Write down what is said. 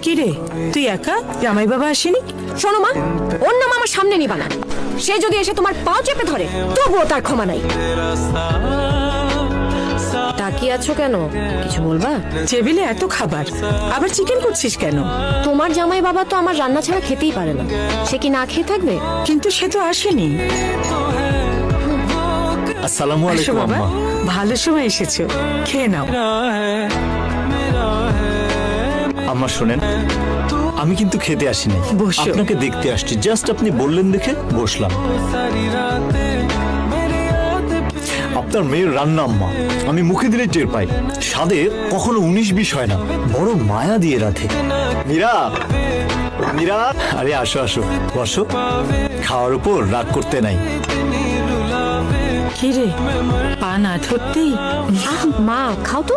কি রে, তুই একা? জামাই বাবা আসেনি? শোনো মা, ওর নাম আমার সামনে নিবা না। সে যদি এসে তোমার পাও চেপে ধরে তবুও তার ক্ষমা নাই। তাকিয়ে আছো কেন, কিছু বলবা? টেবিলে এত খাবার, আবার চিকেন করছিস কেন? তোমার জামাই বাবা তো আমার রান্না ছাড়া খেতেই পারে না, সে কি না খেয়ে থাকবে? কিন্তু সে তো আসেনি। আসসালামু আসো আলাইকুম বাবা, আম্মা। ভালো সময় এসেছো, খেয়ে নাও। আম্মা শোনেন, আমি কিন্তু খেতে আসিনি, বসো। আপনাকে দেখতে আসছি। জাস্ট আপনি বললেন দেখে বসলাম। আপনার মেয়ের রান্না আম্মা আমি মুখে দিলে টের পাই। স্বাদে কখনো 19-20 হয় না, বড় মায়া দিয়ে রাখে। মীরা, মীরা, আরে আসো আসো, বসো। খাওয়ার উপর রাগ করতে নাই। কি রে, পা না ধরতেই? মা খাও তো।